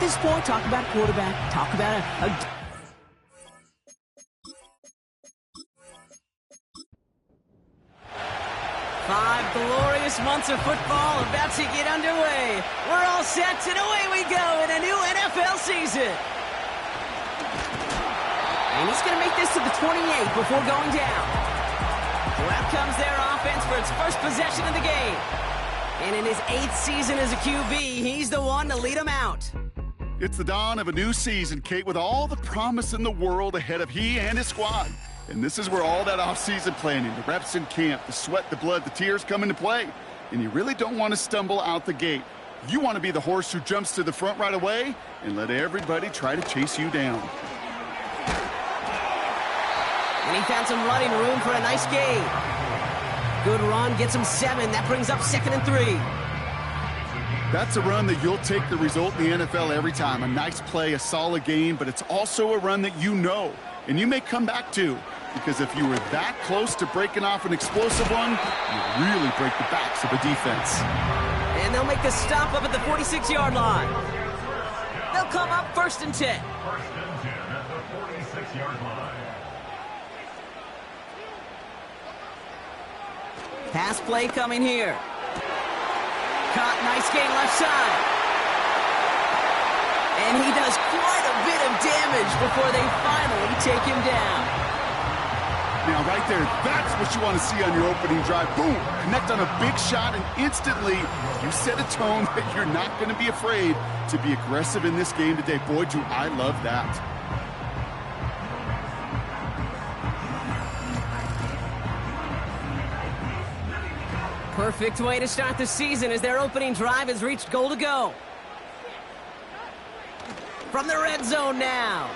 this point, talk about a quarterback, talk about a 5 glorious months of football about to get underway. We're all set, and away we go in a new NFL season. And he's going to make this to the 28 before going down. So out comes their offense for its first possession of the game. And in his 8th season as a QB, he's the one to lead them out. It's the dawn of a new season, Kate, with all the promise in the world ahead of he and his squad. And this is where all that off-season planning, the reps in camp, the sweat, the blood, the tears come into play. And you really don't want to stumble out the gate. You want to be the horse who jumps to the front right away and let everybody try to chase you down. And he found some running room for a nice gain. Good run, gets him 7. That brings up 2nd and 3. That's a run that you'll take the result in the NFL every time. A nice play, a solid gain, but it's also a run that you know, and you may come back to. Because if you were that close to breaking off an explosive one, you really break the backs of a defense. And they'll make the stop up at the 46-yard line. They'll come up 1st and 10. 1st and 10 at the 46-yard line. Pass play coming here. Caught, nice gain left side. And he does quite a bit of damage before they finally take him down. Now, right there, that's what you want to see on your opening drive. Boom! Connect on a big shot, and instantly you set a tone that you're not going to be afraid to be aggressive in this game today. Boy, do I love that. Perfect way to start the season as their opening drive has reached goal to go. From the red zone now.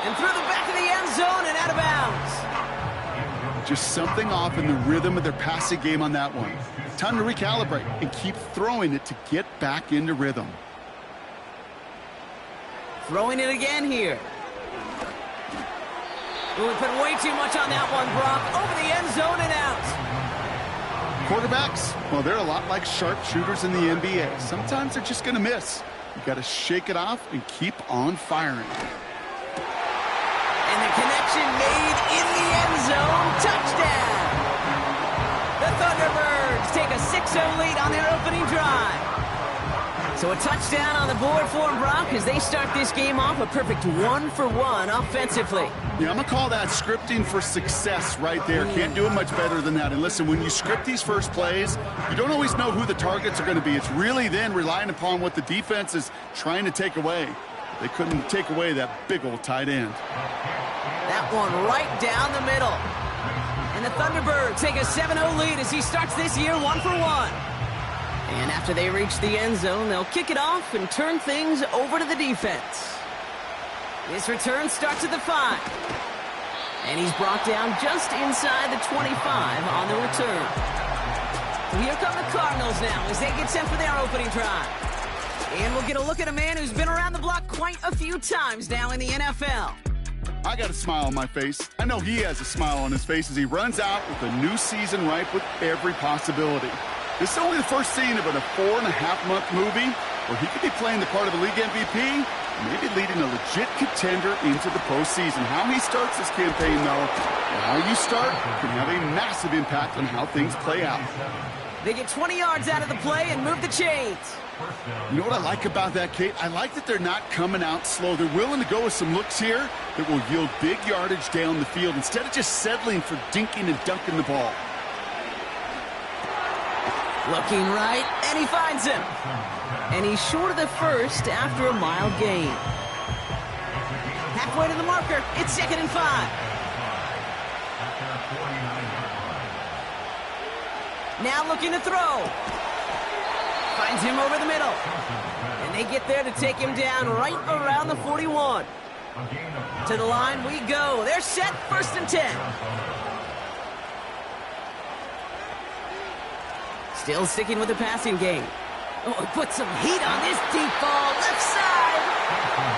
And through the back of the end zone and out of bounds. Just something off in the rhythm of their passing game on that one. Time to recalibrate and keep throwing it to get back into rhythm. Throwing it again here. Ooh, we put way too much on that one, Brock. Over the end zone and out. Quarterbacks, well, they're a lot like sharpshooters in the NBA. Sometimes they're just going to miss. You got to shake it off and keep on firing. And the connection made in the end zone. Touchdown! The Thunderbirds take a 6-0 lead on their opening drive. So a touchdown on the board for them, Brock, as they start this game off a perfect 1-for-1 offensively. Yeah, I'm going to call that scripting for success right there. Can't do it much better than that. And listen, when you script these first plays, you don't always know who the targets are going to be. It's really then relying upon what the defense is trying to take away. They couldn't take away that big old tight end. That one right down the middle. And the Thunderbirds take a 7-0 lead as he starts this year 1-for-1. And after they reach the end zone, they'll kick it off and turn things over to the defense. This return starts at the 5. And he's brought down just inside the 25 on the return. Here come the Cardinals now as they get set for their opening drive. And we'll get a look at a man who's been around the block quite a few times now in the NFL. I got a smile on my face. I know he has a smile on his face as he runs out with a new season ripe with every possibility. This is only the first scene of a 4.5-month movie where he could be playing the part of a league MVP, maybe leading a legit contender into the postseason. How he starts this campaign, though, and how you start can have a massive impact on how things play out. They get 20 yards out of the play and move the chains. You know what I like about that, Kate? I like that they're not coming out slow. They're willing to go with some looks here that will yield big yardage down the field instead of just settling for dinking and dunking the ball. Looking right, and he finds him. And he's short of the first after a mile gain. Halfway to the marker, it's 2nd and 5. Now looking to throw. Finds him over the middle. And they get there to take him down right around the 41. To the line we go. They're set, 1st and 10. Still sticking with the passing game. Oh, put some heat on this deep ball, left side.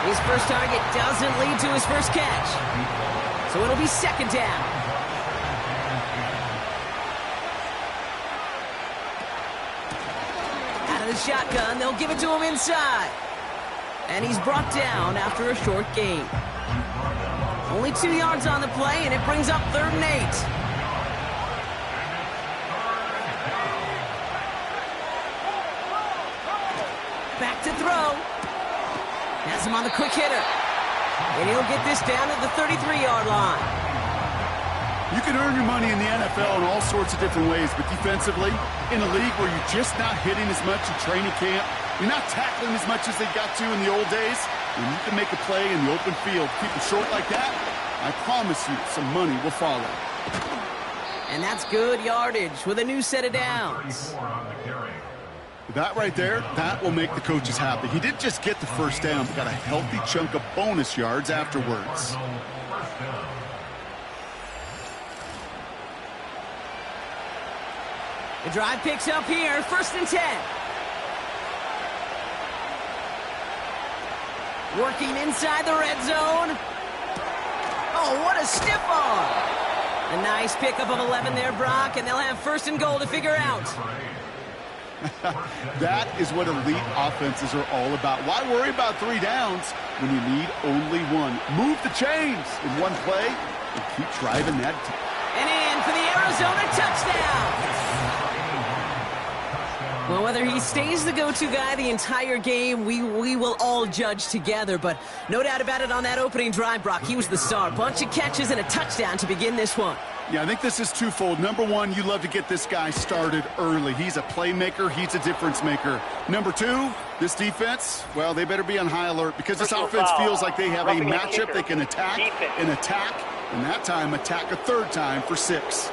His first target doesn't lead to his first catch. So it'll be 2nd down. the shotgun. They'll give it to him inside. And he's brought down after a short gain. Only 2 yards on the play, and it brings up 3rd and 8. Back to throw. Has him on the quick hitter. And he'll get this down to the 33-yard line. You can earn your money in the NFL in all sorts of different ways, but defensively, in a league where you're just not hitting as much in training camp, you're not tackling as much as they got to in the old days, when you can make a play in the open field, keep it short like that, I promise you some money will follow. And that's good yardage with a new set of downs. That right there, that will make the coaches happy. He didn't just get the first down, but got a healthy chunk of bonus yards afterwards. The drive picks up here, 1st and 10. Working inside the red zone. Oh, what a stiff arm. A nice pickup of 11 there, Brock, and they'll have 1st and goal to figure out. That is what elite offenses are all about. Why worry about 3 downs when you need only 1? Move the chains in one play and keep driving that. And in for the Arizona touchdown. Well, whether he stays the go-to guy the entire game, we will all judge together. But no doubt about it, on that opening drive, Brock, he was the star. Bunch of catches and a touchdown to begin this one. Yeah, I think this is twofold. Number one, you love to get this guy started early. He's a playmaker. He's a difference maker. Number two, this defense, well, they better be on high alert because this offense feels like they have a matchup they can attack and that time attack a 3rd time for 6.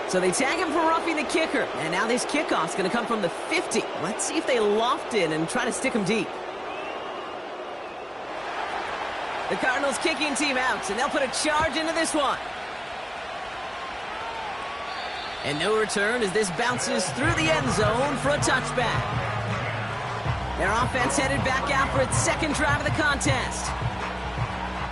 So they tag him for roughing the kicker. And now this kickoff's going to come from the 50. Let's see if they loft in and try to stick him deep. The Cardinals kicking team out, and they'll put a charge into this one. And no return as this bounces through the end zone for a touchback. Their offense headed back out for its 2nd drive of the contest.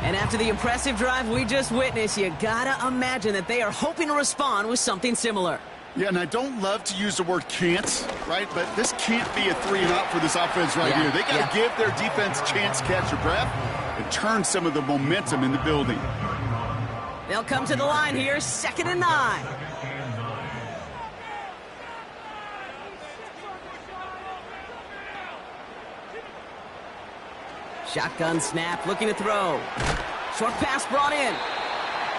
And after the impressive drive we just witnessed, you gotta imagine that they are hoping to respond with something similar. Yeah, and I don't love to use the word can't, right? But this can't be a 3-and-out for this offense right here. They got to give their defense a chance to catch their breath and turn some of the momentum in the building. They'll come to the line here, 2nd and 9. Shotgun snap, looking to throw. Short pass brought in.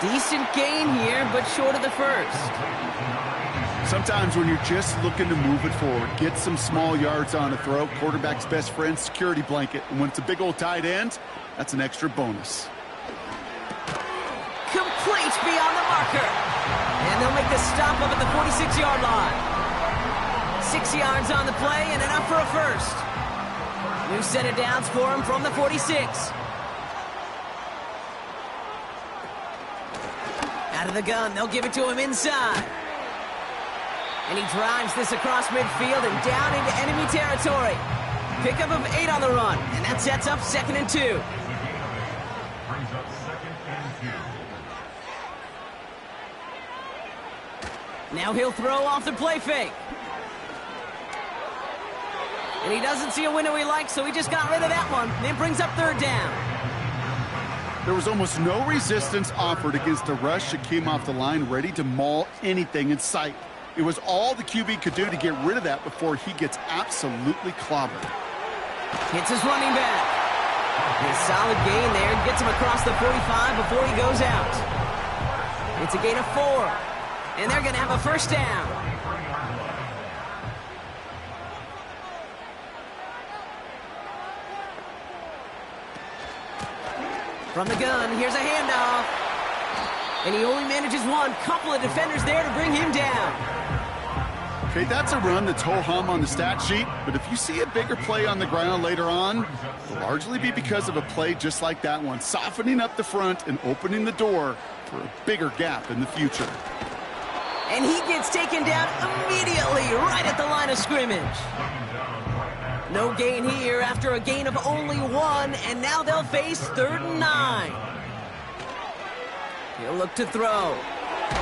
Decent gain here, but short of the 1st. Sometimes when you're just looking to move it forward, get some small yards on a throw, quarterback's best friend, security blanket. And when it's a big old tight end, that's an extra bonus. Complete beyond the marker. And they'll make the stop up at the 46-yard line. 6 yards on the play and enough for a 1st. New set of downs for him from the 46. Out of the gun, they'll give it to him inside. And he drives this across midfield and down into enemy territory. Pickup of 8 on the run, and that sets up 2nd and 2. Brings up 2nd and 2. Now he'll throw off the play fake. And he doesn't see a window he likes, so he just got rid of that one. And it brings up 3rd down. There was almost no resistance offered against a rush that came off the line ready to maul anything in sight. It was all the QB could do to get rid of that before he gets absolutely clobbered. Hits his running back. A solid gain there. Gets him across the 45 before he goes out. It's a gain of 4. And they're going to have a 1st down. From the gun, here's a handoff. And he only manages one. Couple of defenders there to bring him down. Okay, that's a run that's ho-hum on the stat sheet, but if you see a bigger play on the ground later on, it'll largely be because of a play just like that one, softening up the front and opening the door for a bigger gap in the future. And he gets taken down immediately right at the line of scrimmage. No gain here after a gain of only 1, and now they'll face 3rd and 9. He'll look to throw.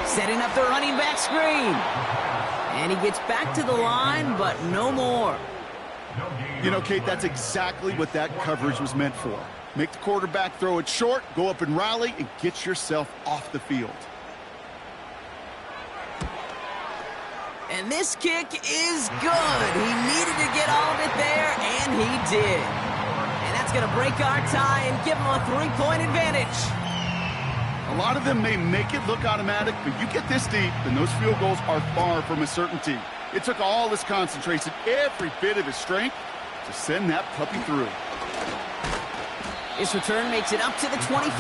Setting up the running back screen. And he gets back to the line, but no more. You know, Kate, that's exactly what that coverage was meant for. Make the quarterback throw it short, go up and rally, and get yourself off the field. And this kick is good. He needed to get all of it there, and he did. And that's going to break our tie and give him a 3-point advantage. A lot of them may make it look automatic, but you get this deep, and those field goals are far from a certainty. It took all his concentration, every bit of his strength, to send that puppy through. This return makes it up to the 25.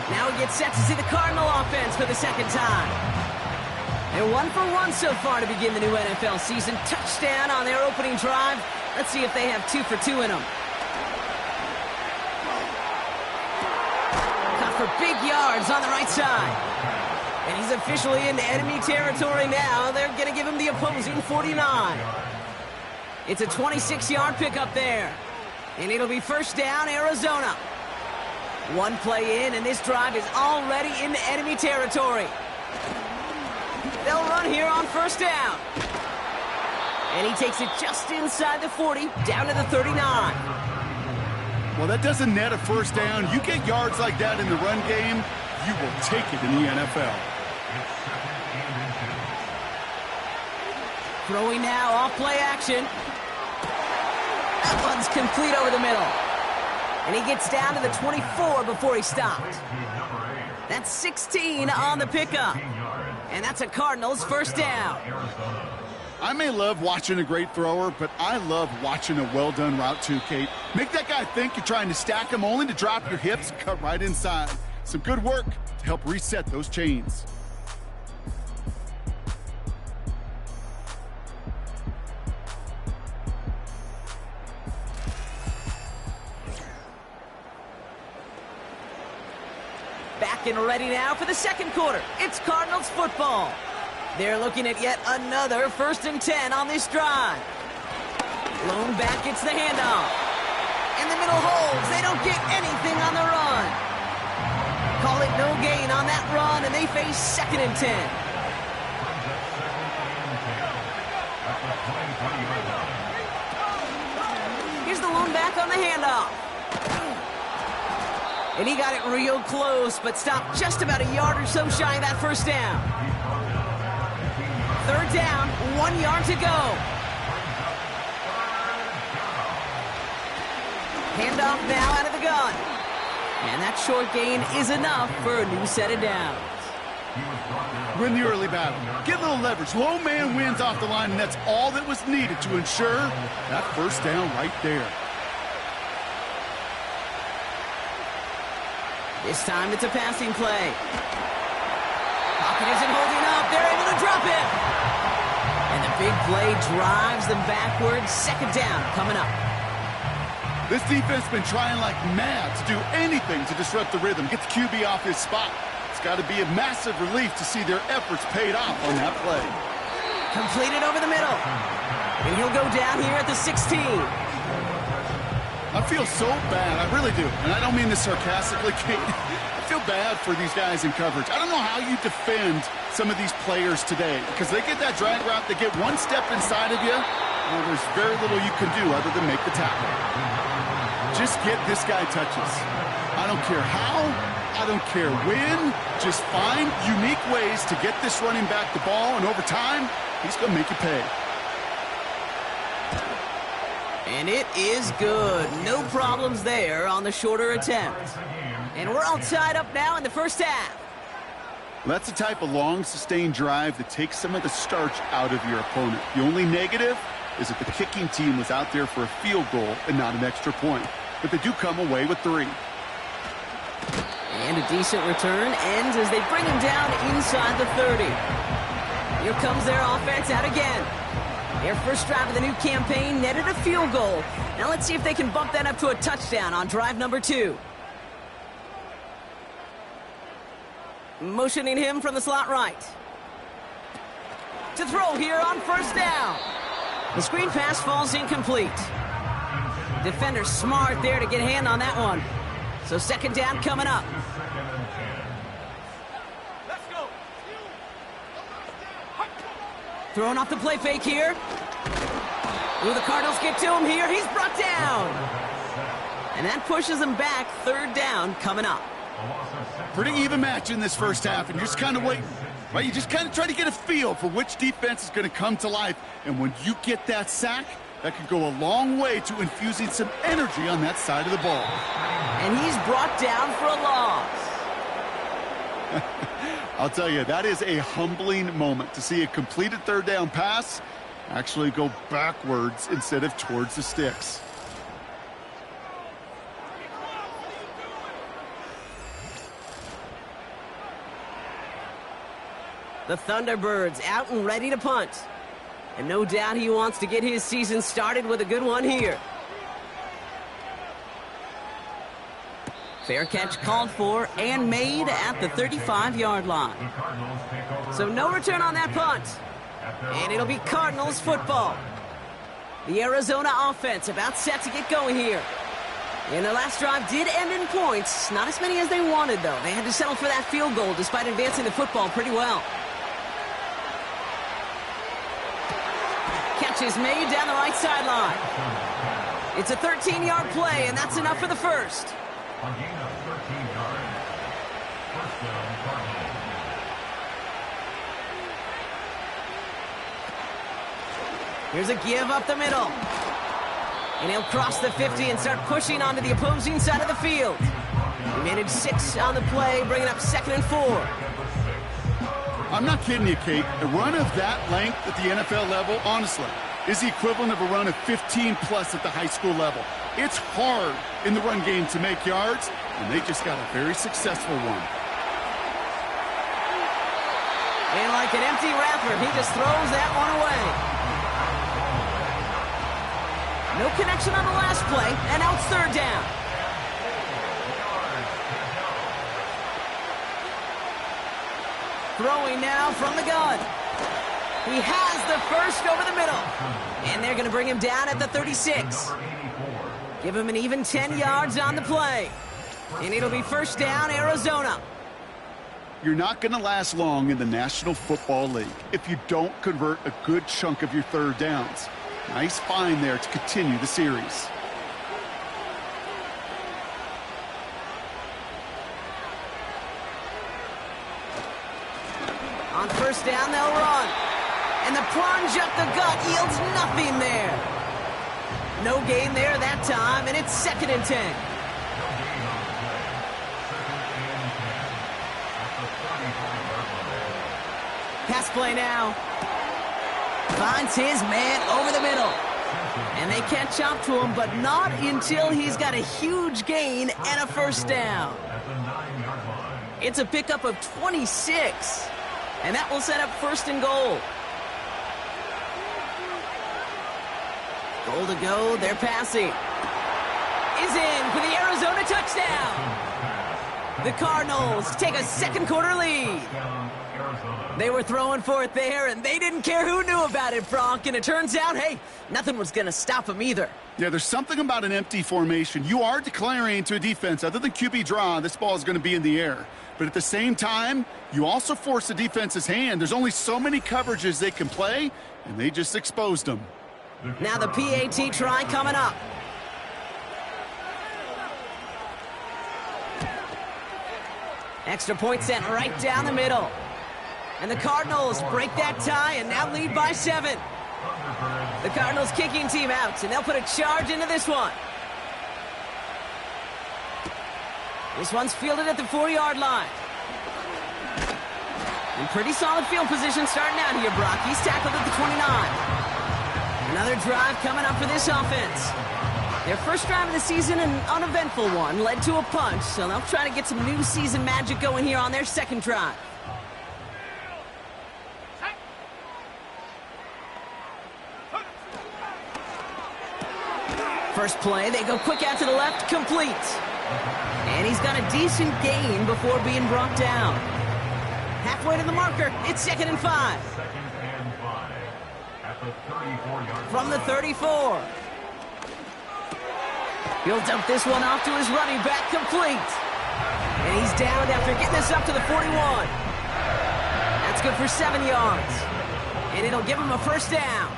Now we get set to see the Cardinal offense for the second time. They're 1 for 1 so far to begin the new NFL season. Touchdown on their opening drive. Let's see if they have 2 for 2 in them. Cut for big yards on the right side. And he's officially into enemy territory now. They're going to give him the opposing 49. It's a 26-yard pickup there. And it'll be first down, Arizona. One play in, and this drive is already into enemy territory. They'll run here on first down. And he takes it just inside the 40, down to the 39. Well, that doesn't net a first down. You get yards like that in the run game, you will take it in the NFL. Throwing now, off play action. That one's complete over the middle. And he gets down to the 24 before he stopped. That's 16 on the pickup. And that's a Cardinals first down. I may love watching a great thrower, but I love watching a well-done route too, Kate. Make that guy think you're trying to stack him only to drop your hips and cut right inside. Some good work to help reset those chains. Back and ready now for the second quarter. It's Cardinals football. They're looking at yet another 1st and 10 on this drive. Lone back gets the handoff. In the middle holds. They don't get anything on the run. Call it no gain on that run, and they face 2nd and 10. Here's the lone back on the handoff. And he got it real close, but stopped just about a yard or so shy of that first down. 3rd down, 1 yard to go. Handoff now out of the gun. And that short gain is enough for a new set of downs. Win the early battle. Get a little leverage. Low man wins off the line, and that's all that was needed to ensure that first down right there. This time it's a passing play. Pocket isn't holding up. They're able to drop it. And the big play drives them backwards. 2nd down coming up. This defense has been trying like mad to do anything to disrupt the rhythm, get the QB off his spot. It's got to be a massive relief to see their efforts paid off on that play. Completed over the middle. And he'll go down here at the 16. I feel so bad, I really do. And I don't mean this sarcastically, Kate. I feel bad for these guys in coverage. I don't know how you defend some of these players today, because they get that drag route, they get one step inside of you, well, there's very little you can do other than make the tackle. Just get this guy touches. I don't care how, I don't care when, just find unique ways to get this running back the ball, and over time, he's going to make you pay. And it is good. No problems there on the shorter attempt. And we're all tied up now in the first half. That's the type of long, sustained drive that takes some of the starch out of your opponent. The only negative is that the kicking team was out there for a field goal and not an extra point. But they do come away with 3. And a decent return ends as they bring him down inside the 30. Here comes their offense out again. Their first drive of the new campaign netted a field goal. Now let's see if they can bump that up to a touchdown on drive number 2. Motioning him from the slot right. To throw here on first down. The screen pass falls incomplete. Defender smart there to get a hand on that one. So 2nd down coming up. Throwing off the play fake here. Ooh, the Cardinals get to him here. He's brought down. And that pushes him back. Third down coming up. Pretty even match in this first half, and you're just kind of waiting. Right? You just kind of try to get a feel for which defense is going to come to life. And when you get that sack, that could go a long way to infusing some energy on that side of the ball. And he's brought down for a loss. I'll tell you, that is a humbling moment to see a completed third down pass actually go backwards instead of towards the sticks. The Thunderbirds out and ready to punt. And no doubt he wants to get his season started with a good one here. Fair catch called for and made at the 35-yard line. So no return on that punt. And it'll be Cardinals football. The Arizona offense about set to get going here. And their last drive did end in points. Not as many as they wanted, though. They had to settle for that field goal despite advancing the football pretty well. Catch is made down the right sideline. It's a 13-yard play, and that's enough for the first. A gain of 13 yards. First down, Cardinals. Here's a give up the middle. And he'll cross the 50 and start pushing onto the opposing side of the field. He managed 6 on the play, bringing up 2nd and 4. I'm not kidding you, Kate. A run of that length at the NFL level, honestly, is the equivalent of a run of 15-plus at the high school level. It's hard in the run game to make yards, and they just got a very successful one. And like an empty wrapper, he just throws that one away. No connection on the last play, and now it's third down. Throwing now from the gun. He has the first over the middle. And they're going to bring him down at the 36. Give him an even 10 yards on the play. And it'll be first down, Arizona. You're not going to last long in the National Football League if you don't convert a good chunk of your third downs. Nice find there to continue the series. On first down, they'll run. And the plunge up the gut yields nothing there. No gain there that time, and it's 2nd and 10. Pass play now. Finds his man over the middle. And they catch up to him, but not until he's got a huge gain and a first down. It's a pickup of 26. And that will set up 1st and goal. Goal to go. They're passing. Is in for the Arizona touchdown. The Cardinals take a second quarter lead. They were throwing for it there, and they didn't care who knew about it, Frank. And it turns out, hey, nothing was going to stop them either. Yeah, there's something about an empty formation. You are declaring to a defense, other than QB draw, this ball is going to be in the air. But at the same time, you also force the defense's hand. There's only so many coverages they can play, and they just exposed them. Now the PAT try coming up. Extra point sent right down the middle. And the Cardinals break that tie and now lead by 7. The Cardinals kicking team out, and they'll put a charge into this one. This one's fielded at the 4-yard line. And pretty solid field position starting out here, Brock. He's tackled at the 29. Another drive coming up for this offense. Their first drive of the season, an uneventful one, led to a punch, so they'll try to get some new season magic going here on their second drive. First play, they go quick out to the left, complete. And he's got a decent gain before being brought down. Halfway to the marker, it's 2nd and 5. 2nd and 5 at the 34-yard From the 34. He'll dump this one off to his running back, complete. And he's down after getting this up to the 41. That's good for 7 yards. And it'll give him a first down.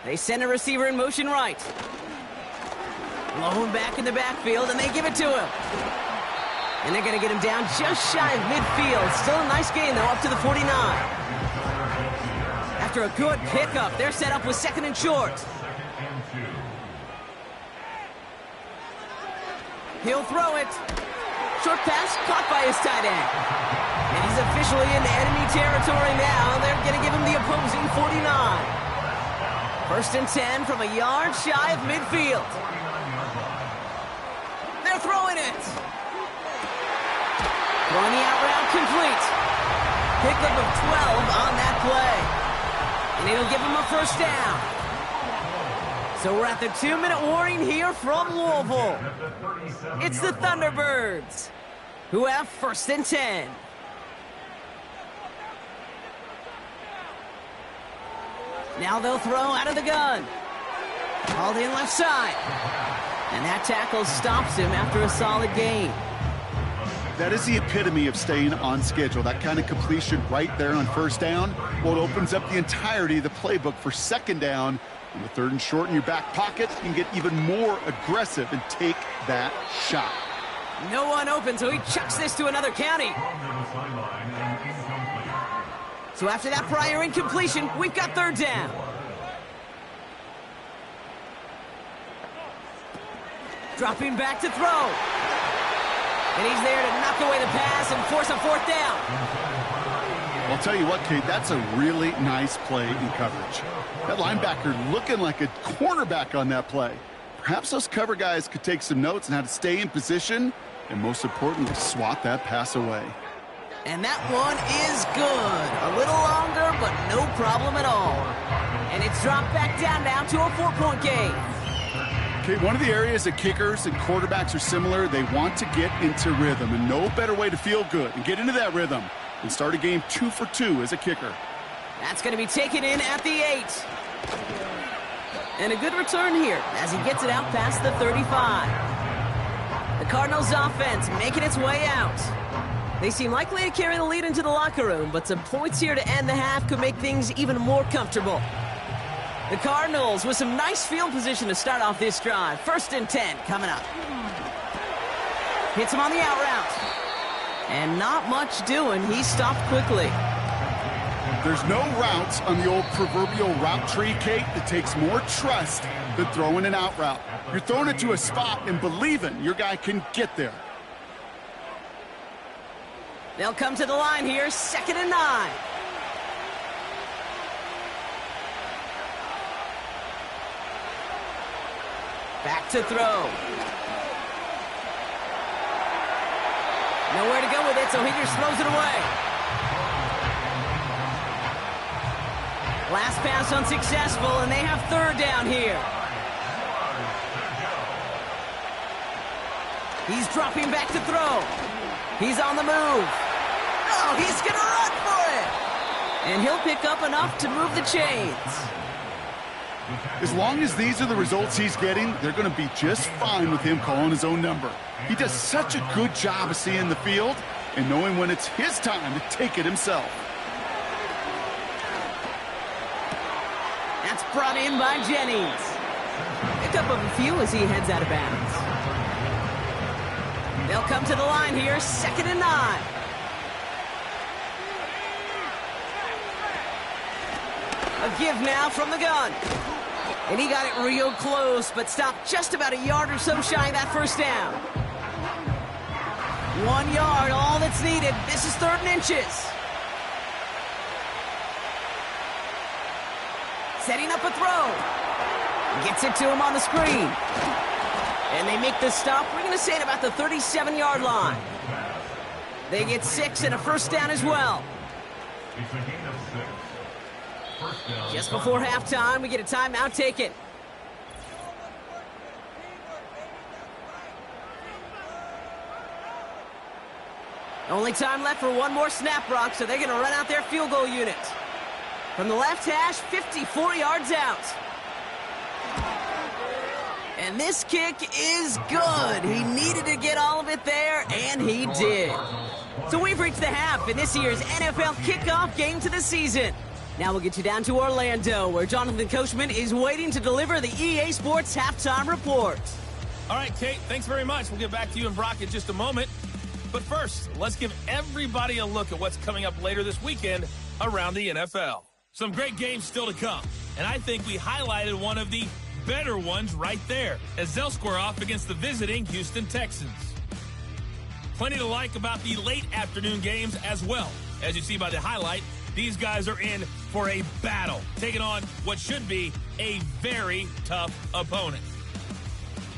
They send a receiver in motion right. Low him back in the backfield, and they give it to him. And they're going to get him down just shy of midfield. Still a nice gain, though, up to the 49. After a good pickup, they're set up with 2nd and short. He'll throw it. Short pass caught by his tight end. And he's officially into enemy territory now. They're going to give him the opposing 49. 1st and 10 from a yard shy of midfield. They're throwing it. Throwing the out route complete. Pickup of 12 on that play. And it'll give him a 1st down. So we're at the 2-minute warning here from Louisville. It's the Thunderbirds who have 1st and 10. Now they'll throw out of the gun. Called in left side. And that tackle stops him after a solid gain. That is the epitome of staying on schedule. That kind of completion right there on 1st down. Well, it opens up the entirety of the playbook for 2nd down. On the 3rd and short in your back pocket, you can get even more aggressive and take that shot. No one open, so he chucks this to another county. So after that prior incompletion, we've got 3rd down. Dropping back to throw. And he's there to knock away the pass and force a 4th down. I'll tell you what, Kate, that's a really nice play in coverage. That linebacker looking like a cornerback on that play. Perhaps those cover guys could take some notes on how to stay in position and, most importantly, swat that pass away. And that one is good. A little longer, but no problem at all. And it's dropped back down now to a 4-point game. Okay, one of the areas that kickers and quarterbacks are similar, they want to get into rhythm, and no better way to feel good and get into that rhythm than start a game 2 for 2 as a kicker. That's going to be taken in at the 8. And a good return here as he gets it out past the 35. The Cardinals offense making its way out. They seem likely to carry the lead into the locker room, but some points here to end the half could make things even more comfortable. The Cardinals with some nice field position to start off this drive. 1st and 10 coming up. Hits him on the out route. And not much doing. He stopped quickly. There's no routes on the old proverbial route tree, Kate, that takes more trust than throwing an out route. You're throwing it to a spot and believing your guy can get there. They'll come to the line here, 2nd and 9. Back to throw. Nowhere to go with it, so he just throws it away. Last pass unsuccessful, and they have 3rd down here. He's dropping back to throw. He's on the move. Oh, he's going to run for it. And he'll pick up enough to move the chains. As long as these are the results he's getting, they're going to be just fine with him calling his own number. He does such a good job of seeing the field and knowing when it's his time to take it himself. That's brought in by Jennings. Pick up a few as he heads out of bounds. They'll come to the line here, 2nd and 9. A give now from the gun. And he got it real close, but stopped just about a yard or so shy of that 1st down. 1 yard, all that's needed. This is 3rd and inches. Setting up a throw. Gets it to him on the screen. And they make the stop, we're going to say, at about the 37-yard line. They get 6 and a 1st down as well. It's a gain of 6. First down. Just before halftime, we get a timeout taken. Only time left for one more snap, Brock, so they're going to run out their field goal unit. From the left hash, 54 yards out. And this kick is good. He needed to get all of it there, and he did. So we've reached the half in this year's NFL kickoff game to the season. Now we'll get you down to Orlando, where Jonathan Coachman is waiting to deliver the EA Sports halftime report. All right, Kate, thanks very much. We'll get back to you and Brock in just a moment. But first, let's give everybody a look at what's coming up later this weekend around the NFL. Some great games still to come, and I think we highlighted one of the better ones right there, as they'll square off against the visiting Houston Texans. Plenty to like about the late afternoon games as well. As you see by the highlight, these guys are in for a battle, taking on what should be a very tough opponent.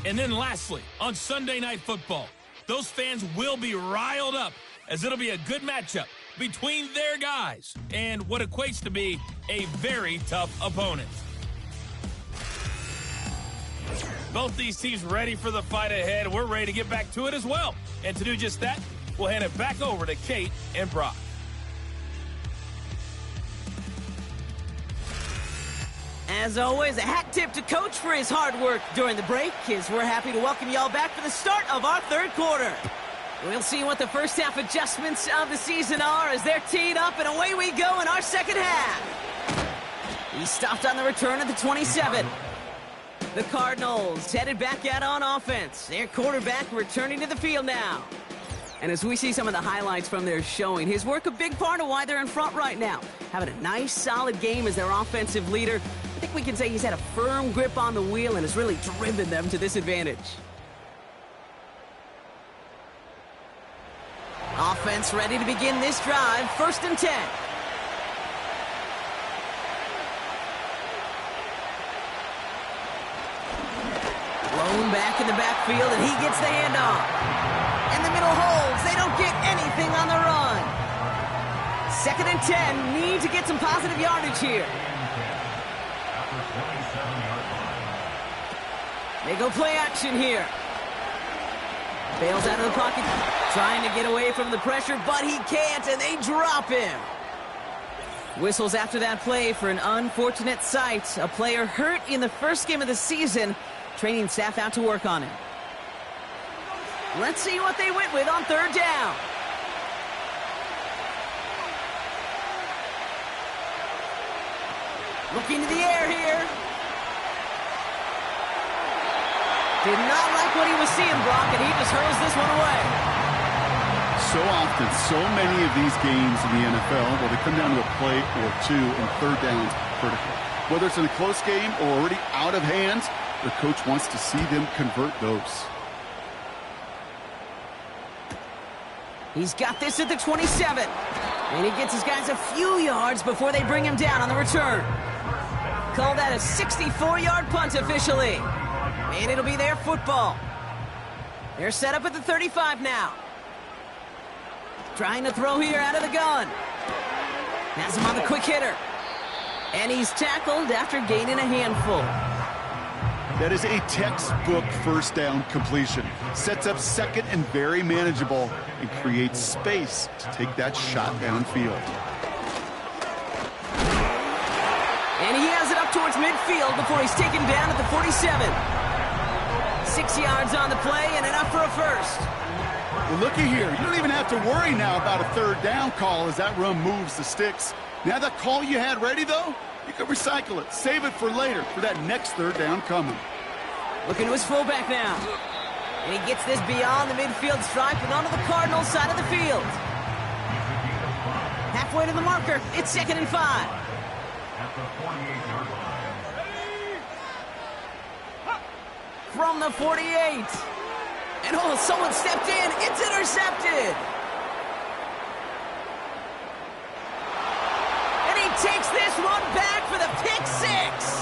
And then lastly, on Sunday Night Football, those fans will be riled up, as it'll be a good matchup between their guys and what equates to be a very tough opponent. Both these teams ready for the fight ahead. We're ready to get back to it as well. And to do just that, we'll hand it back over to Kate and Brock. As always, a hat tip to Coach for his hard work during the break, as we're happy to welcome y'all back for the start of our third quarter. We'll see what the first half adjustments of the season are as they're teed up, and away we go in our second half. He stopped on the return at the 27. The Cardinals headed back out on offense. Their quarterback returning to the field now. And as we see some of the highlights from their showing, his work a big part of why they're in front right now. Having a nice, solid game as their offensive leader. I think we can say he's had a firm grip on the wheel and has really driven them to this advantage. Offense ready to begin this drive. 1st and 10. Blown back in the backfield, and he gets the handoff. And the middle holds. They don't get anything on the run. 2nd and 10. Need to get some positive yardage here. They go play action here. Bails out of the pocket, trying to get away from the pressure, but he can't, and they drop him. Whistles after that play for an unfortunate sight. A player hurt in the first game of the season. Training staff out to work on him. Let's see what they went with on 3rd down. Looking to the air here. Did not like what he was seeing, Brock, and he just hurls this one away. So often, so many of these games in the NFL, well, they come down to a play or two and 3rd downs critical. Whether it's in a close game or already out of hand, the coach wants to see them convert those. He's got this at the 27. And he gets his guys a few yards before they bring him down on the return. Call that a 64-yard punt officially. And it'll be their football. They're set up at the 35 now. Trying to throw here out of the gun. Has him on the quick hitter. And he's tackled after gaining a handful. That is a textbook 1st down completion. Sets up 2nd and very manageable and creates space to take that shot downfield. And he has it up towards midfield before he's taken down at the 47. 6 yards on the play and enough for a first. Well, looky here. You don't even have to worry now about a 3rd down call as that run moves the sticks. Now that call you had ready, though, you can recycle it. Save it for later for that next 3rd down coming. Looking to his fullback now. And he gets this beyond the midfield stripe and onto the Cardinals side of the field. Halfway to the marker. It's 2nd and 5. From the 48. And oh, someone stepped in. It's intercepted. And he takes this one back for the pick 6.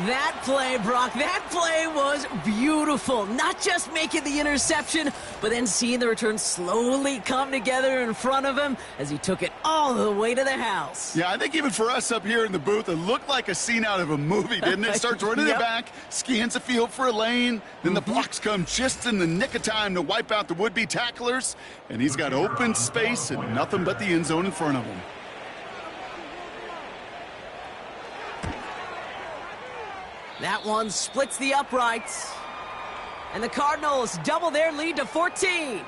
That play, Brock, that play was beautiful. Not just making the interception, but then seeing the return slowly come together in front of him as he took it all the way to the house. Yeah, I think even for us up here in the booth, it looked like a scene out of a movie, didn't it? Starts running it back, scans the field for a lane, then the blocks come just in the nick of time to wipe out the would-be tacklers, and he's got open space and nothing but the end zone in front of him. That one splits the uprights. And the Cardinals double their lead to 14.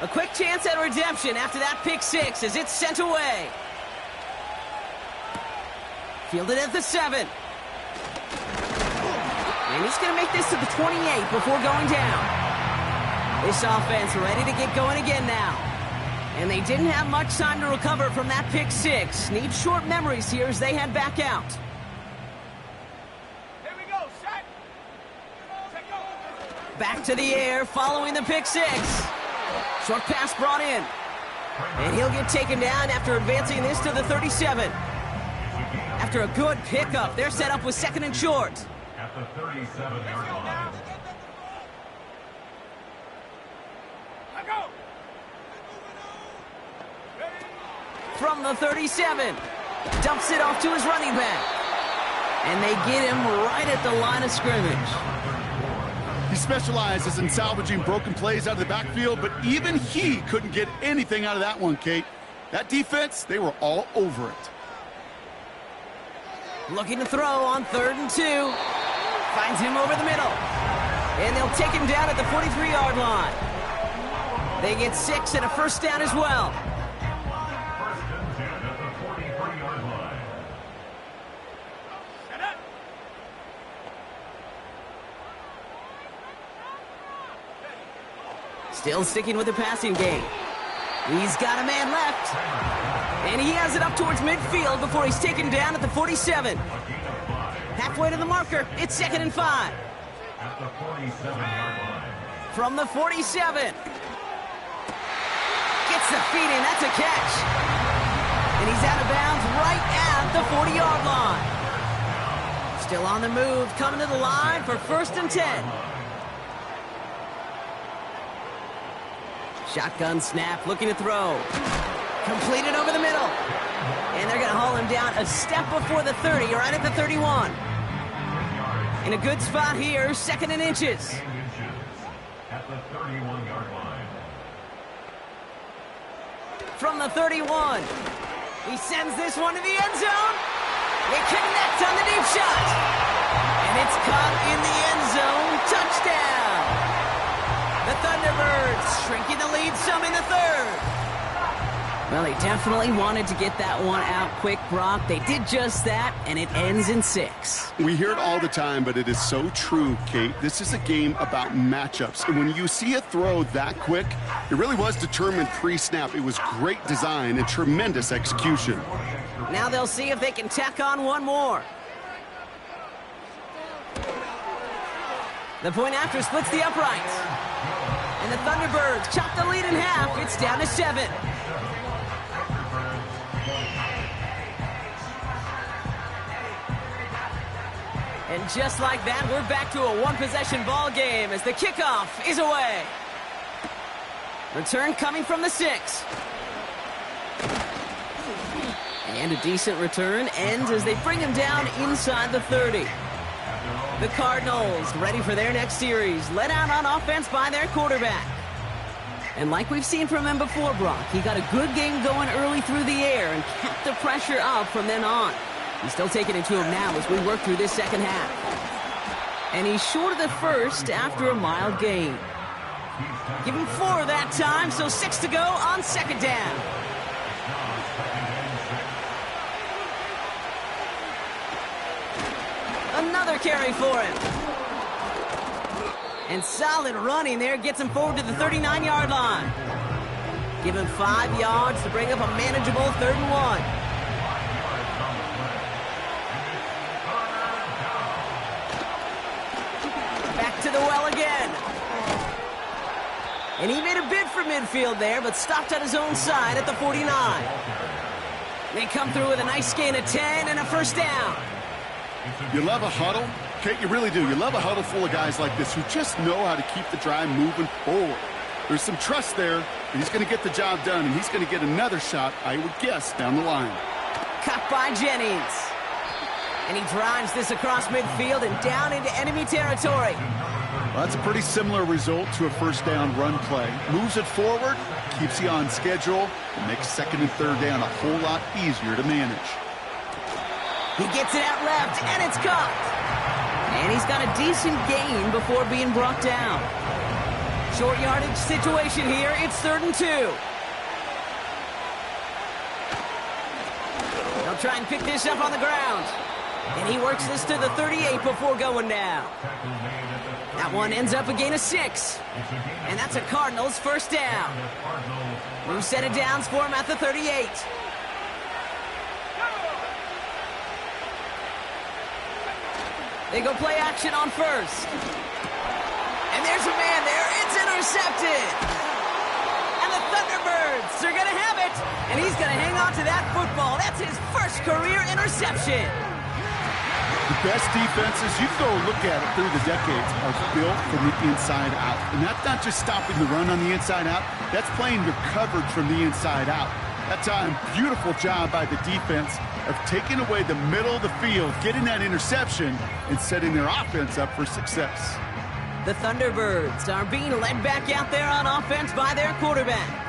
A quick chance at redemption after that pick six as it's sent away. Fielded at the 7. And he's going to make this to the 28 before going down. This offense ready to get going again now. And they didn't have much time to recover from that pick six. Need short memories here as they head back out. Here we go, set. Back to the air following the pick six. Short pass brought in. And he'll get taken down after advancing this to the 37. After a good pickup, they're set up with second and short. At the 37-yard line. From the 37. Dumps it off to his running back. And they get him right at the line of scrimmage. He specializes in salvaging broken plays out of the backfield, but even he couldn't get anything out of that one, Kate. That defense, they were all over it. Looking to throw on 3rd and 2. Finds him over the middle. And they'll take him down at the 43-yard line. They get 6 and a first down as well. First and 10 at the 43-yard line. Set up. Still sticking with the passing game. He's got a man left. And he has it up towards midfield before he's taken down at the 47. Halfway to the marker. It's 2nd and 5. At the 47-yard line. From the 47. Gets the feet in. That's a catch. And he's out of bounds right at the 40-yard line. Still on the move. Coming to the line for 1st and 10. Shotgun snap, looking to throw. Completed over the middle. And they're going to haul him down a step before the 30, right at the 31. In a good spot here, 2nd and inches. At the 31-yard line. From the 31. He sends this one to the end zone. They connect on the deep shot. And it's caught in the end zone. Touchdown. The Thunderbirds shrinking the lead some in the 3rd. Well, they definitely wanted to get that one out quick, Brock. They did just that, and it ends in 6. We hear it all the time, but it is so true, Kate. This is a game about matchups. And when you see a throw that quick, it really was determined pre-snap. It was great design and tremendous execution. Now they'll see if they can tack on one more. The point after splits the uprights. And the Thunderbirds chop the lead in half. It's down to 7. And just like that, we're back to a one-possession ball game as the kickoff is away. Return coming from the 6. And a decent return ends as they bring him down inside the 30. The Cardinals ready for their next series, led out on offense by their quarterback. And like we've seen from him before, Brock, he got a good game going early through the air and kept the pressure up from then on. He's still taking it to him now as we work through this second half. And he's short of the first after a mild gain. Give him 4 that time, so 6 to go on 2nd down. Another carry for him. And solid running there gets him forward to the 39-yard line. Give him 5 yards to bring up a manageable 3rd and 1. Back to the well again. And he made a bid for midfield there, but stopped at his own side at the 49. They come through with a nice gain of 10 and a first down. You love a huddle? Kate, you really do. You love a huddle full of guys like this who just know how to keep the drive moving forward. There's some trust there that he's going to get the job done, and he's going to get another shot, I would guess, down the line. Cut by Jennings. And he drives this across midfield and down into enemy territory. Well, that's a pretty similar result to a first down run play. Moves it forward, keeps you on schedule, and makes 2nd and 3rd down a whole lot easier to manage. He gets it out left, and it's caught. And he's got a decent gain before being brought down. Short yardage situation here. It's 3rd and 2. They'll try and pick this up on the ground. And he works this to the 38 before going down. That one ends up a gain of 6. And that's a Cardinals first down. New set of downs for him at the 38. They go play action on first. And there's a man there. It's intercepted. And the Thunderbirds are going to have it. And he's going to hang on to that football. That's his first career interception. The best defenses, you can go look at it through the decades, are built from the inside out. And that's not just stopping the run on the inside out. That's playing your coverage from the inside out. That time, beautiful job by the defense of taking away the middle of the field, getting that interception, and setting their offense up for success. The Thunderbirds are being led back out there on offense by their quarterback.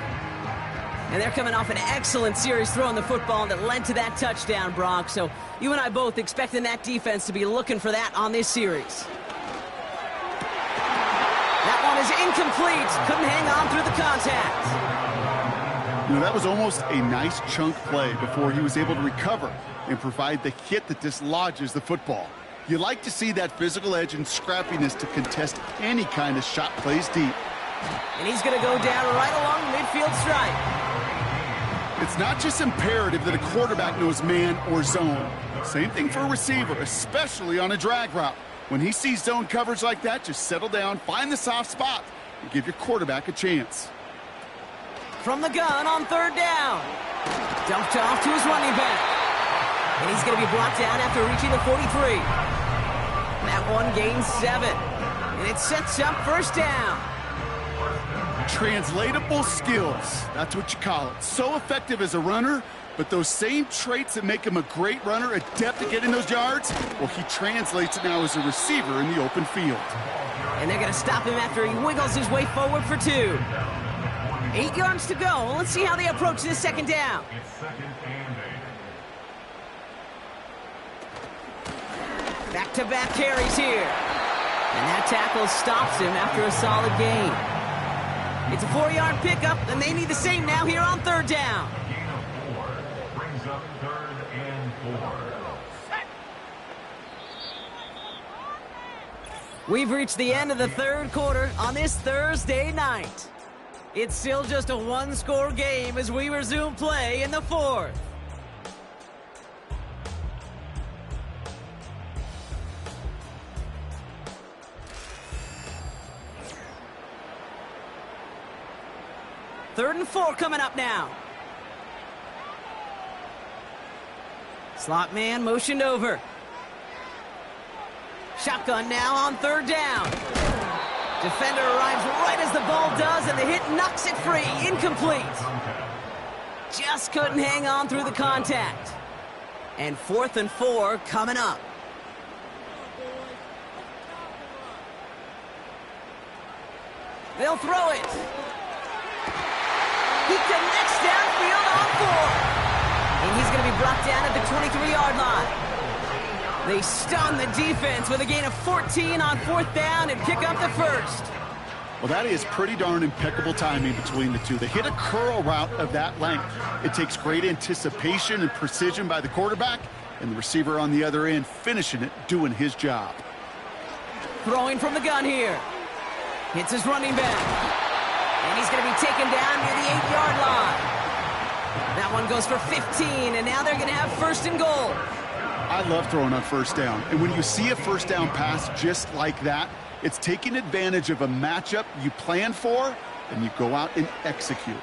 And they're coming off an excellent series throwing the football that led to that touchdown, Brock. So you and I both expecting that defense to be looking for that on this series. That one is incomplete. Couldn't hang on through the contact. You know, that was almost a nice chunk play before he was able to recover and provide the hit that dislodges the football. You like to see that physical edge and scrappiness to contest any kind of shot plays deep. And he's going to go down right along the midfield stripe. It's not just imperative that a quarterback knows man or zone. Same thing for a receiver, especially on a drag route. When he sees zone coverage like that, just settle down, find the soft spot, and give your quarterback a chance. From the gun on 3rd down. Dumped off to his running back. And he's going to be brought down after reaching the 43. That one gains 7. And it sets up 1st down. Translatable skills. That's what you call it. So effective as a runner, but those same traits that make him a great runner, adept at getting those yards, well, he translates it now as a receiver in the open field. And they're going to stop him after he wiggles his way forward for 2. 8 yards to go. Let's see how they approach this 2nd down. It's 2nd and 8. Back-to-back carries here. And that tackle stops him after a solid gain. It's a 4-yard pickup, and they need the same now here on 3rd down. Gain of 4 brings up 3rd and 4. We've reached the end of the 3rd quarter on this Thursday night. It's still just a 1-score game as we resume play in the 4th. Third and 4 coming up now. Slot man motioned over. Shotgun now on 3rd down. Defender arrives right as the ball does, and the hit knocks it free. Incomplete. Just couldn't hang on through the contact. And 4th and 4 coming up. They'll throw it. He connects downfield on 4. And he's going to be brought down at the 23-yard line. They stun the defense with a gain of 14 on 4th down and pick up the 1st. Well, that is pretty darn impeccable timing between the two. They hit a curl route of that length. It takes great anticipation and precision by the quarterback, and the receiver on the other end finishing it, doing his job. Throwing from the gun here. Hits his running back. And he's going to be taken down near the 8-yard line. That one goes for 15, and now they're going to have 1st and goal. I love throwing on 1st down. And when you see a 1st down pass just like that, it's taking advantage of a matchup you plan for, and you go out and execute.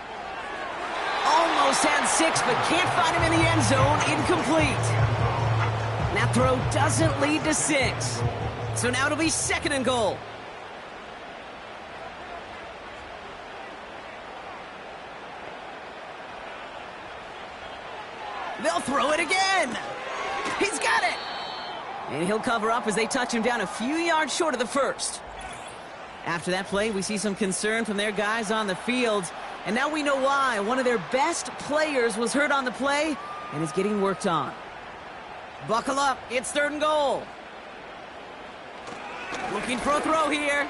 Almost had 6, but can't find him in the end zone. Incomplete. That throw doesn't lead to 6. So now it'll be 2nd and goal. They'll throw it again. He's got it. And he'll cover up as they touch him down a few yards short of the 1st. After that play, we see some concern from their guys on the field. And now we know why. One of their best players was hurt on the play and is getting worked on. Buckle up. It's 3rd and goal. Looking for a throw here.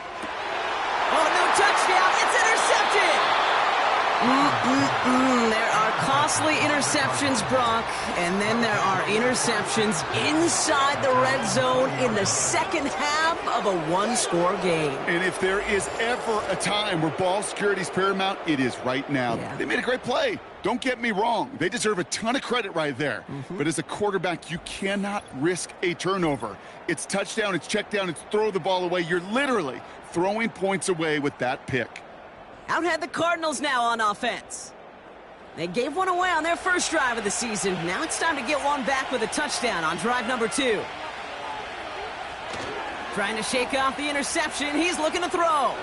Oh, no touchdown. It's intercepted. There are costly interceptions, Brock, and then there are interceptions inside the red zone in the second half of a one-score game. And if there is ever a time where ball security is paramount, it is right now. Yeah. They made a great play. Don't get me wrong. They deserve a ton of credit right there. But as a quarterback, you cannot risk a turnover. It's touchdown, it's check down, it's throw the ball away. You're literally throwing points away with that pick. Out had the Cardinals now on offense. They gave one away on their first drive of the season. Now it's time to get one back with a touchdown on drive number 2. Trying to shake off the interception. He's looking to throw.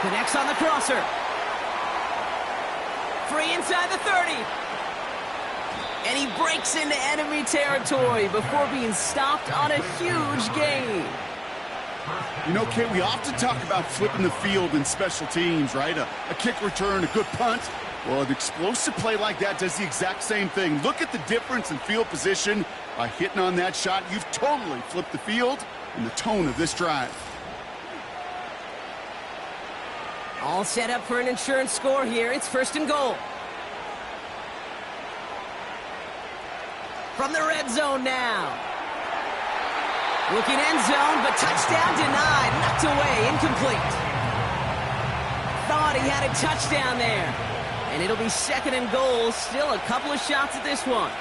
Connects on the crosser. Free inside the 30. And he breaks into enemy territory before being stopped on a huge gain. You know, Kate, we often talk about flipping the field in special teams, right? A kick return, a good punt. Well, an explosive play like that does the exact same thing. Look at the difference in field position. By hitting on that shot, you've totally flipped the field and the tone of this drive. All set up for an insurance score here. It's 1st and goal. From the red zone now. Looking end zone, but touchdown denied. Knocked away, incomplete. Thought he had a touchdown there. And it'll be 2nd and goal. Still a couple of shots at this one.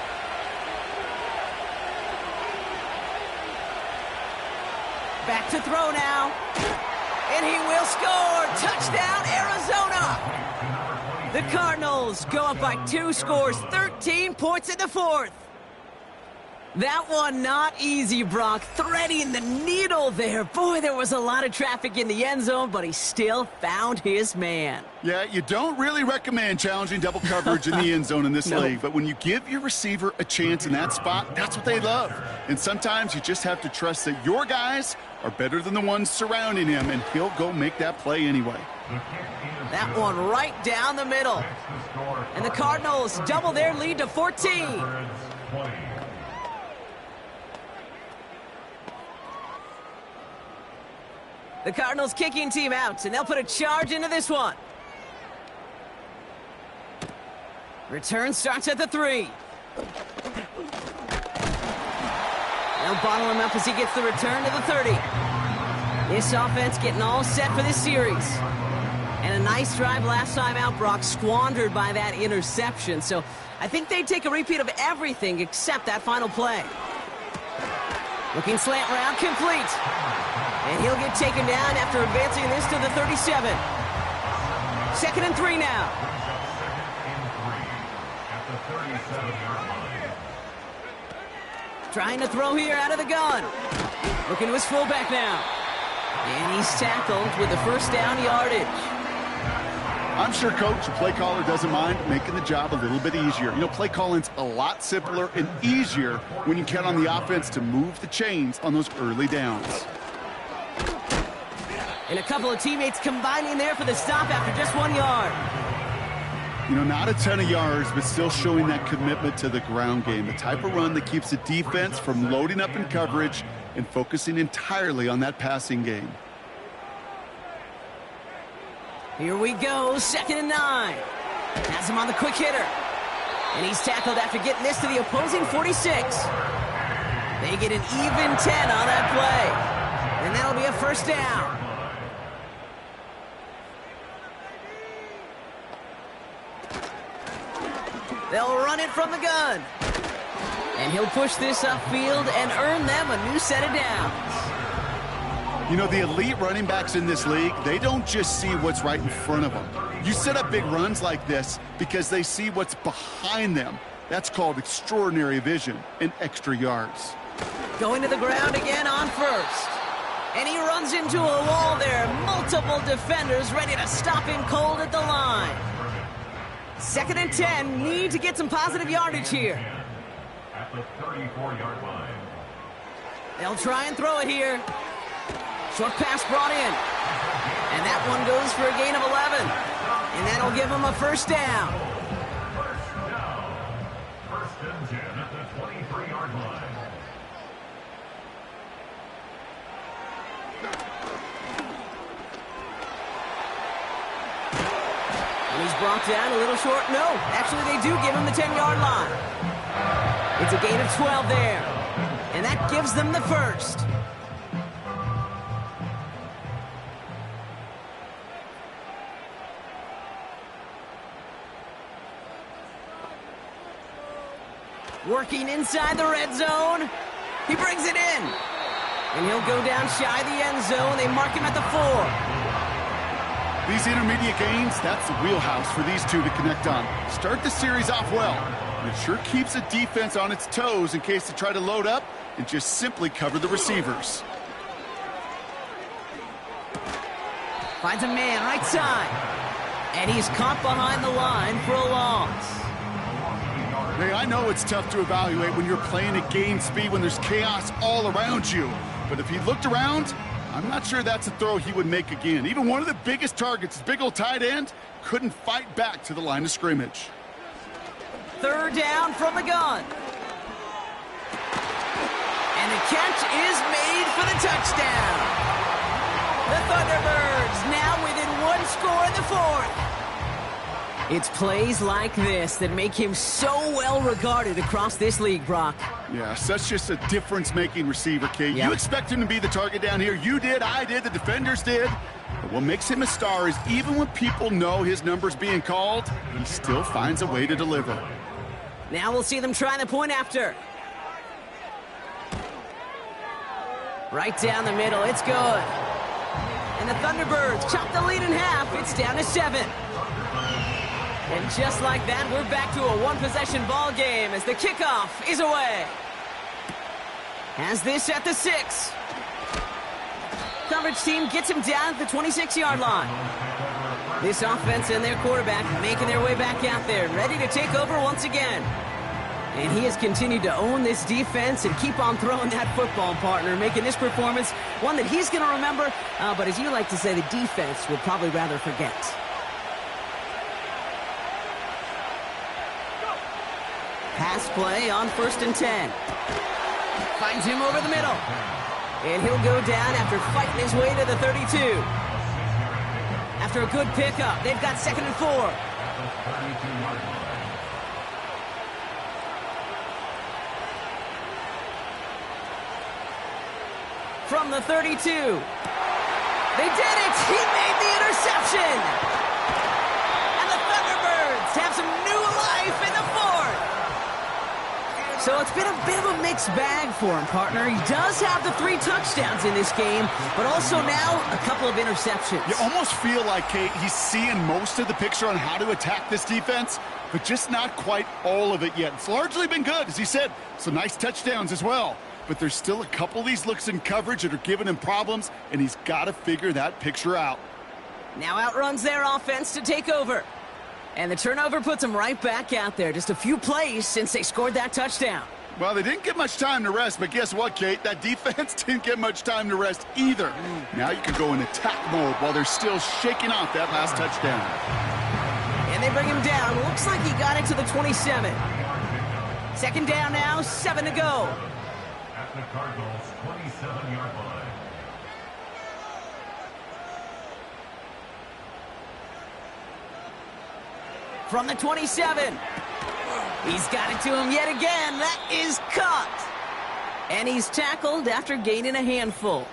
Back to throw now. And he will score. Touchdown, Arizona. The Cardinals go up by 2 scores, 13 points in the 4th. That one not easy, Brock. Threading the needle there. Boy, there was a lot of traffic in the end zone, but he still found his man. Yeah, you don't really recommend challenging double coverage in the end zone in this league, but when you give your receiver a chance in that spot, that's what they love. And sometimes you just have to trust that your guys are better than the ones surrounding him, and he'll go make that play anyway. That one right down the middle. And the Cardinals double their lead to 14. The Cardinals kicking team out, and they'll put a charge into this one. Return starts at the 3. They'll bottle him up as he gets the return to the 30. This offense getting all set for this series. And a nice drive last time out, Brock, squandered by that interception. So I think they'd take a repeat of everything except that final play. Looking slant route, complete. And he'll get taken down after advancing this to the 37. 2nd and 3 now. Trying to throw here out of the gun. Looking to his fullback now. And he's tackled with the first down yardage. I'm sure Coach, the play caller, doesn't mind making the job a little bit easier. You know, play calling's a lot simpler and easier when you count on the offense to move the chains on those early downs. And a couple of teammates combining there for the stop after just 1 yard. You know, not a ton of yards, but still showing that commitment to the ground game. The type of run that keeps the defense from loading up in coverage and focusing entirely on that passing game. Here we go, 2nd and 9. Has him on the quick hitter. And he's tackled after getting this to the opposing 46. They get an even 10 on that play. And that'll be a first down. They'll run it from the gun. And he'll push this upfield and earn them a new set of downs. You know, the elite running backs in this league, they don't just see what's right in front of them. You set up big runs like this because they see what's behind them. That's called extraordinary vision and extra yards. Going to the ground again on first. And he runs into a wall there. Multiple defenders ready to stop him cold at the line. 2nd and 10, need to get some positive yardage here. At the 34-yard line. They'll try and throw it here. Short pass brought in. And that one goes for a gain of 11. And that'll give them a first down. First and 10 at the 23-yard line. brought down a little short. No, actually they do give him the 10-yard line. It's a gain of 12 there. And that gives them the first. Working inside the red zone. He brings it in. And he'll go down shy of the end zone. They mark him at the 4. These intermediate gains, that's the wheelhouse for these two to connect on. Start the series off well. And it sure keeps the defense on its toes in case they try to load up and just simply cover the receivers. Finds a man right side. And he's caught behind the line for a loss. Hey, I know it's tough to evaluate when you're playing at game speed when there's chaos all around you. But if he looked around, I'm not sure that's a throw he would make again. Even one of the biggest targets, big old tight end, couldn't fight back to the line of scrimmage. Third down from the gun. And the catch is made for the touchdown. The Thunderbirds now within one score in the 4th. It's plays like this that make him so well regarded across this league, Brock. Yeah, such just a difference-making receiver, Kate. Yep. You expect him to be the target down here. You did, I did, the defenders did. But what makes him a star is even when people know his number's being called, he still finds a way to deliver. Now we'll see them try the point after. Right down the middle, it's good. And the Thunderbirds chop the lead in half. It's down to 7. And just like that, we're back to a one-possession ball game as the kickoff is away. Has this at the 6. Coverage team gets him down at the 26-yard line. This offense and their quarterback making their way back out there, ready to take over once again. And he has continued to own this defense and keep on throwing that football, partner, making this performance one that he's going to remember, but as you like to say, the defense would probably rather forget. Pass play on 1st and 10. Finds him over the middle. And he'll go down after fighting his way to the 32. After a good pickup, they've got 2nd and 4. From the 32. They did it! He made the interception! And the Thunderbirds have some new life in the 4th. So it's been a bit of a mixed bag for him, partner. He does have the 3 touchdowns in this game, but also now a couple of interceptions. You almost feel like, Kate, he's seeing most of the picture on how to attack this defense, but just not quite all of it yet. It's largely been good, as he said. Some nice touchdowns as well. But there's still a couple of these looks in coverage that are giving him problems, and he's got to figure that picture out. Now outruns their offense to take over. And the turnover puts them right back out there. Just a few plays since they scored that touchdown. Well, they didn't get much time to rest, but guess what, Kate? That defense didn't get much time to rest either. Now you can go in attack mode while they're still shaking off that last touchdown. And they bring him down. Looks like he got it to the 27. 2nd down now, 7 to go. At the Cardinals' 27-yard line. From the 27. He's got it to him yet again. That is caught. And he's tackled after gaining a handful.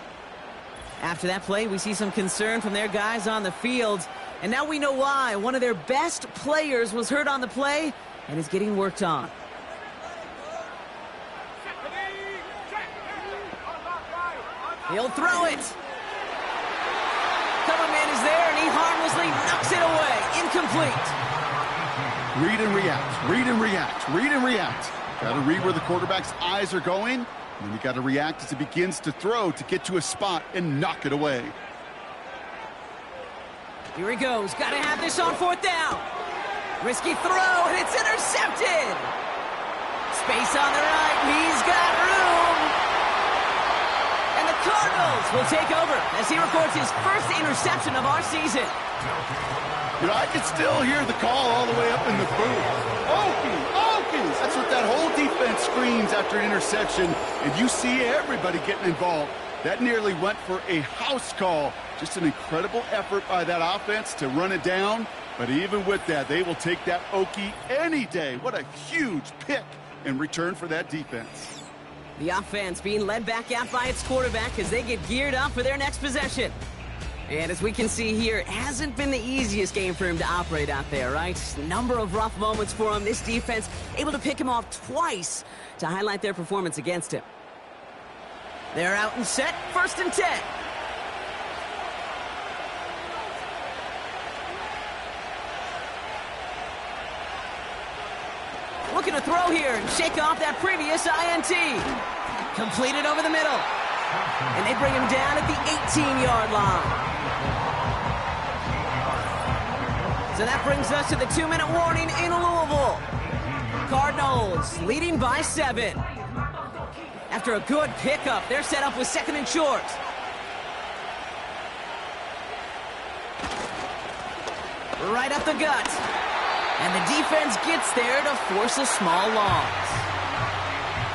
After that play, we see some concern from their guys on the field. And now we know why. One of their best players was hurt on the play and is getting worked on. He'll throw it. Cover man is there, and he harmlessly knocks it away. Incomplete. Read and react, read and react, read and react. Got to read where the quarterback's eyes are going, and then you got to react as he begins to throw to get to a spot and knock it away. Here he goes. Got to have this on 4th down. Risky throw, and it's intercepted. Space on the right. He's got room. And the Cardinals will take over as he records his first interception of our season. You know, I can still hear the call all the way up in the booth. Okies! That's what that whole defense screams after an interception, and you see everybody getting involved. That nearly went for a house call. Just an incredible effort by that offense to run it down, But even with that, they will take that Okie any day. What a huge pick in return for that defense. The offense being led back out by its quarterback as they get geared up for their next possession. And as we can see here, it hasn't been the easiest game for him to operate out there, right? A number of rough moments for him. This defense able to pick him off twice to highlight their performance against him. They're out and set, 1st and 10. Looking to throw here and shake off that previous INT. Completed over the middle. And they bring him down at the 18-yard line. So that brings us to the 2-minute warning in Louisville. Cardinals leading by 7. After a good pickup, they're set up with 2nd and short. Right up the gut. And the defense gets there to force a small loss.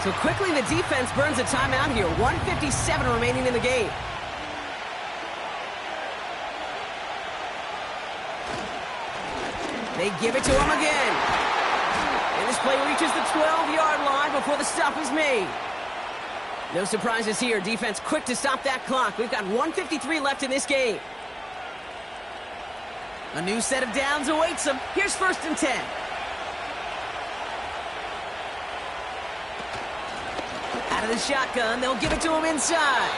So quickly the defense burns a timeout here. 1:57 remaining in the game. They give it to him again. And this play reaches the 12-yard line before the stop is made. No surprises here. Defense quick to stop that clock. We've got 1:53 left in this game. A new set of downs awaits them. Here's 1st and 10. Out of the shotgun, they'll give it to him inside.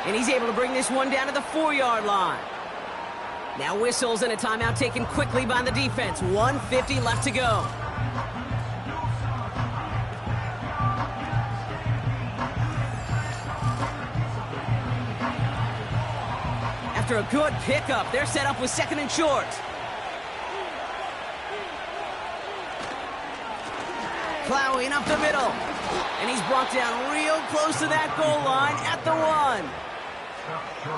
And he's able to bring this one down to the 4-yard line. Now whistles and a timeout taken quickly by the defense. 1:50 left to go. After a good pickup, they're set up with 2nd and short. Plowing up the middle. And he's brought down real close to that goal line at the 1.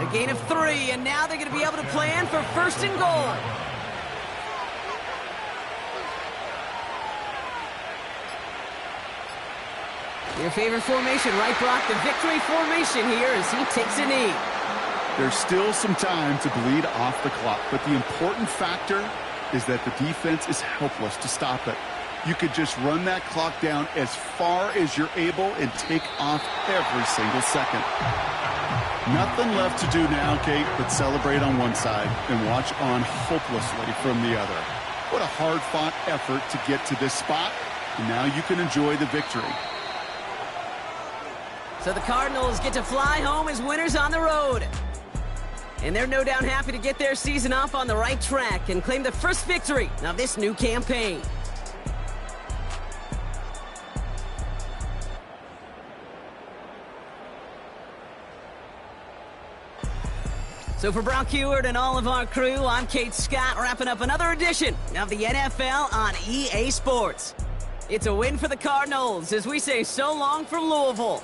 A gain of 3, and now they're going to be able to plan for 1st and goal. Your favorite formation, right, Brock? The victory formation here as he takes a knee. There's still some time to bleed off the clock, but the important factor is that the defense is helpless to stop it. You could just run that clock down as far as you're able and take off every single second. Nothing left to do now, Kate, but celebrate on one side and watch on hopelessly from the other. What a hard-fought effort to get to this spot, and now you can enjoy the victory. So the Cardinals get to fly home as winners on the road. And they're no doubt happy to get their season off on the right track and claim the first victory of this new campaign. So for Brock Heward and all of our crew, I'm Kate Scott, wrapping up another edition of the NFL on EA Sports. It's a win for the Cardinals as we say so long from Louisville.